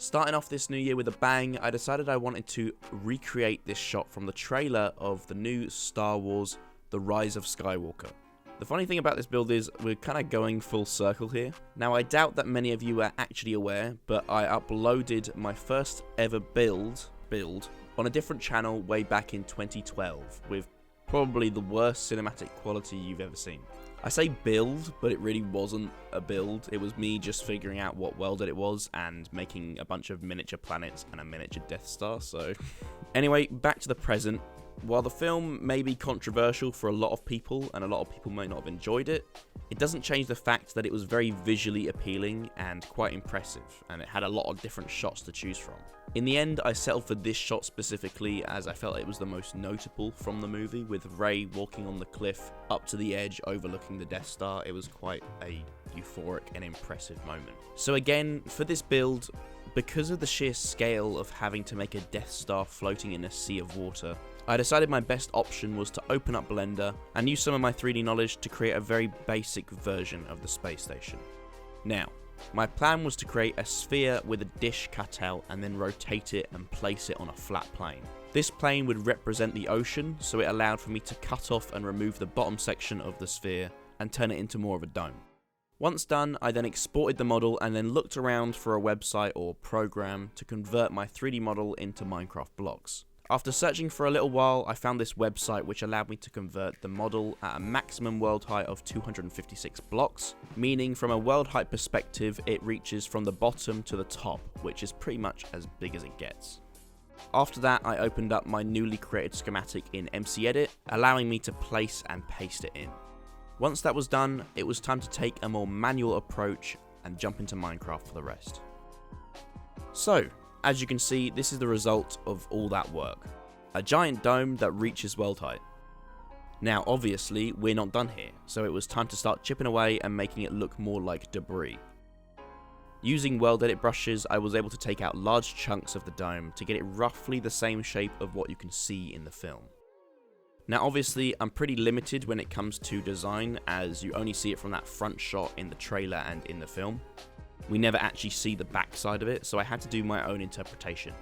Starting off this new year with a bang, I decided I wanted to recreate this shot from the trailer of the new Star Wars The Rise of Skywalker. The funny thing about this build is we're kind of going full circle here. Now I doubt that many of you are actually aware, but I uploaded my first ever build on a different channel way back in 2012 with probably the worst cinematic quality you've ever seen. I say build, but it really wasn't a build. It was me just figuring out what world it was and making a bunch of miniature planets and a miniature Death Star, so... Anyway, back to the present. While the film may be controversial for a lot of people, and a lot of people may not have enjoyed it, it doesn't change the fact that it was very visually appealing and quite impressive, and it had a lot of different shots to choose from. In the end, I settled for this shot specifically as I felt it was the most notable from the movie, with Rey walking on the cliff up to the edge overlooking the Death Star. It was quite a euphoric and impressive moment. So again, for this build, because of the sheer scale of having to make a Death Star floating in a sea of water, I decided my best option was to open up Blender and use some of my 3D knowledge to create a very basic version of the space station. Now, my plan was to create a sphere with a dish cut out and then rotate it and place it on a flat plane. This plane would represent the ocean, so it allowed for me to cut off and remove the bottom section of the sphere and turn it into more of a dome. Once done, I then exported the model and then looked around for a website or program to convert my 3D model into Minecraft blocks. After searching for a little while, I found this website which allowed me to convert the model at a maximum world height of 256 blocks, meaning from a world height perspective it reaches from the bottom to the top, which is pretty much as big as it gets. After that, I opened up my newly created schematic in MC Edit, allowing me to place and paste it in. Once that was done, it was time to take a more manual approach and jump into Minecraft for the rest. So, as you can see, this is the result of all that work. A giant dome that reaches world height. Now obviously, we're not done here, so it was time to start chipping away and making it look more like debris. Using world edit brushes, I was able to take out large chunks of the dome to get it roughly the same shape of what you can see in the film. Now obviously, I'm pretty limited when it comes to design, as you only see it from that front shot in the trailer and in the film. We never actually see the back side of it, so I had to do my own interpretation.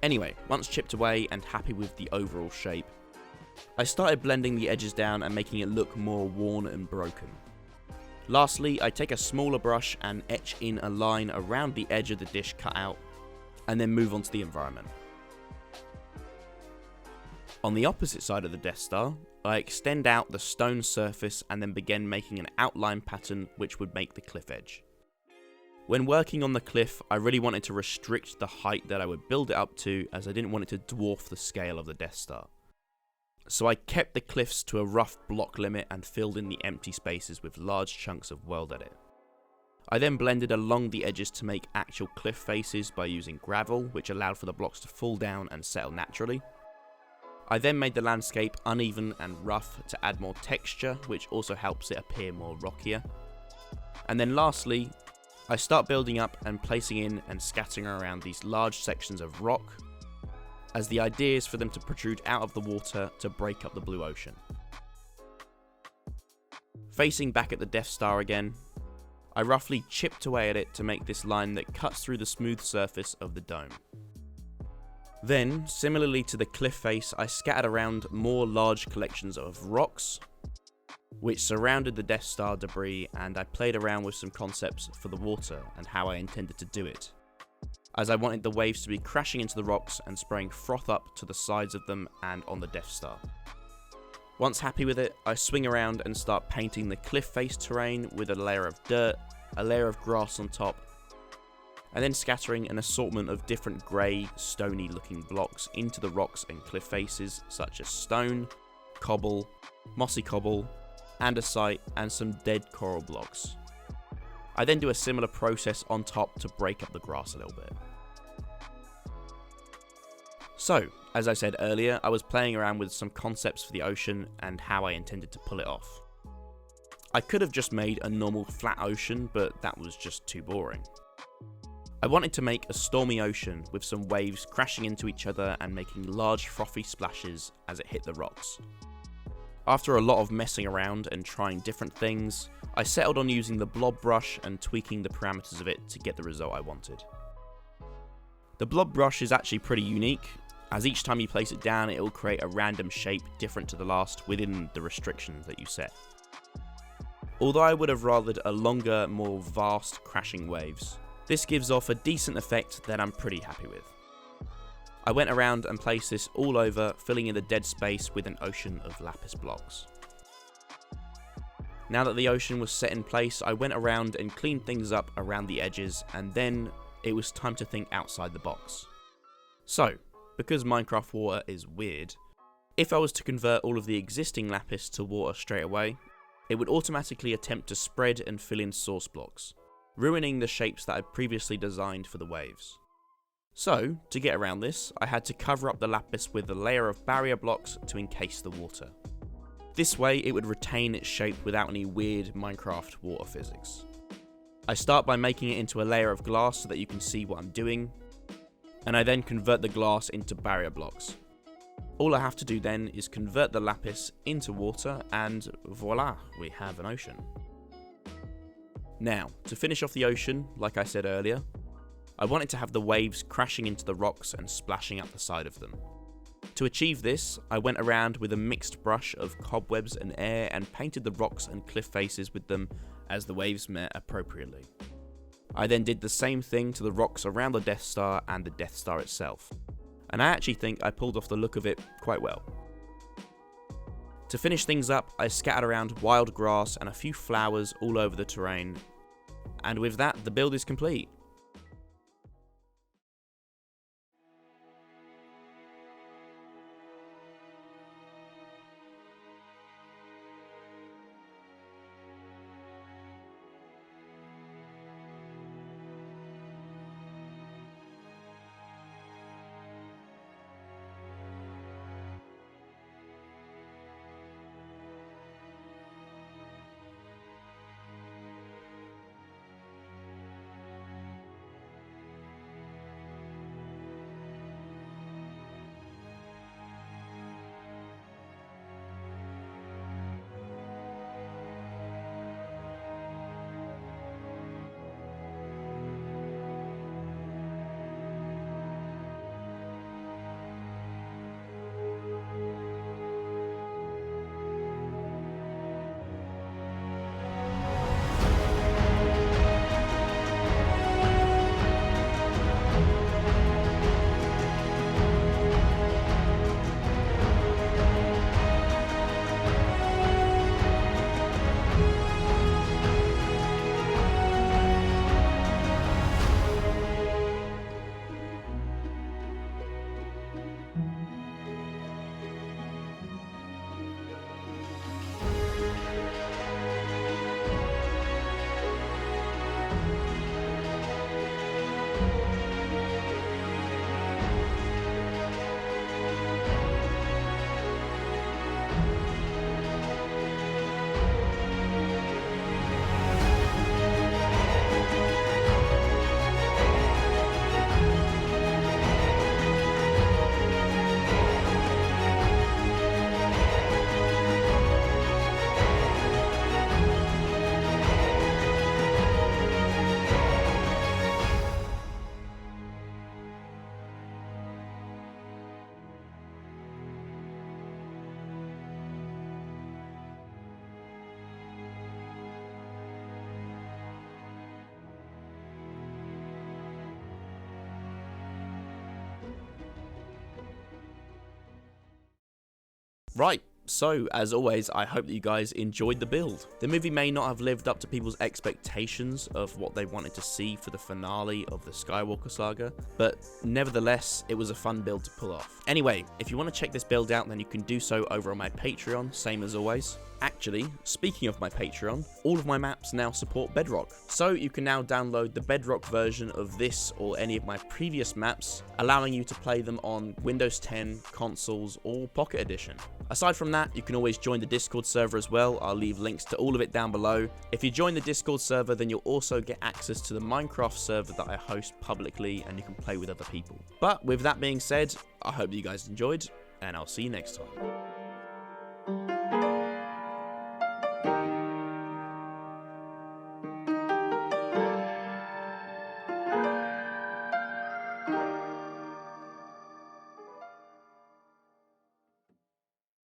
Anyway, once chipped away and happy with the overall shape, I started blending the edges down and making it look more worn and broken. Lastly, I take a smaller brush and etch in a line around the edge of the dish cutout, and then move on to the environment. On the opposite side of the Death Star, I extend out the stone surface and then begin making an outline pattern which would make the cliff edge. When working on the cliff, I really wanted to restrict the height that I would build it up to, as I didn't want it to dwarf the scale of the Death Star. So I kept the cliffs to a rough block limit and filled in the empty spaces with large chunks of world edit. I then blended along the edges to make actual cliff faces by using gravel, which allowed for the blocks to fall down and settle naturally. I then made the landscape uneven and rough to add more texture, which also helps it appear more rockier. And then lastly, I start building up and placing in and scattering around these large sections of rock, as the idea is for them to protrude out of the water to break up the blue ocean. Facing back at the Death Star again, I roughly chipped away at it to make this line that cuts through the smooth surface of the dome. Then, similarly to the cliff face, I scattered around more large collections of rocks, which surrounded the Death Star debris, and I played around with some concepts for the water and how I intended to do it, as I wanted the waves to be crashing into the rocks and spraying froth up to the sides of them and on the Death Star. Once happy with it, I swing around and start painting the cliff face terrain with a layer of dirt, a layer of grass on top, and then scattering an assortment of different grey, stony looking blocks into the rocks and cliff faces, such as stone, cobble, mossy cobble, andesite, and some dead coral blocks. I then do a similar process on top to break up the grass a little bit. So, as I said earlier, I was playing around with some concepts for the ocean and how I intended to pull it off. I could have just made a normal flat ocean, but that was just too boring. I wanted to make a stormy ocean with some waves crashing into each other and making large frothy splashes as it hit the rocks. After a lot of messing around and trying different things, I settled on using the blob brush and tweaking the parameters of it to get the result I wanted. The blob brush is actually pretty unique, as each time you place it down it will create a random shape different to the last within the restrictions that you set. Although I would have rathered a longer, more vast crashing waves, this gives off a decent effect that I'm pretty happy with. I went around and placed this all over, filling in the dead space with an ocean of lapis blocks. Now that the ocean was set in place, I went around and cleaned things up around the edges, and then it was time to think outside the box. So, because Minecraft water is weird, if I was to convert all of the existing lapis to water straight away, it would automatically attempt to spread and fill in source blocks, ruining the shapes that I previously designed for the waves. So, to get around this, I had to cover up the lapis with a layer of barrier blocks to encase the water. This way it would retain its shape without any weird Minecraft water physics. I start by making it into a layer of glass so that you can see what I'm doing, and I then convert the glass into barrier blocks. All I have to do then is convert the lapis into water, and voila, we have an ocean. Now, to finish off the ocean, like I said earlier, I wanted to have the waves crashing into the rocks and splashing up the side of them. To achieve this, I went around with a mixed brush of cobwebs and air and painted the rocks and cliff faces with them as the waves met appropriately. I then did the same thing to the rocks around the Death Star and the Death Star itself, and I actually think I pulled off the look of it quite well. To finish things up, I scattered around wild grass and a few flowers all over the terrain, and with that, the build is complete. Right, so as always, I hope that you guys enjoyed the build. The movie may not have lived up to people's expectations of what they wanted to see for the finale of the Skywalker saga, but nevertheless, it was a fun build to pull off. Anyway, if you want to check this build out, then you can do so over on my Patreon, same as always. Actually, speaking of my Patreon, all of my maps now support Bedrock, so you can now download the Bedrock version of this or any of my previous maps, allowing you to play them on Windows 10, consoles, or Pocket Edition. Aside from that, you can always join the Discord server as well. I'll leave links to all of it down below. If you join the Discord server, then you'll also get access to the Minecraft server that I host publicly, and you can play with other people. But with that being said, I hope that you guys enjoyed, and I'll see you next time.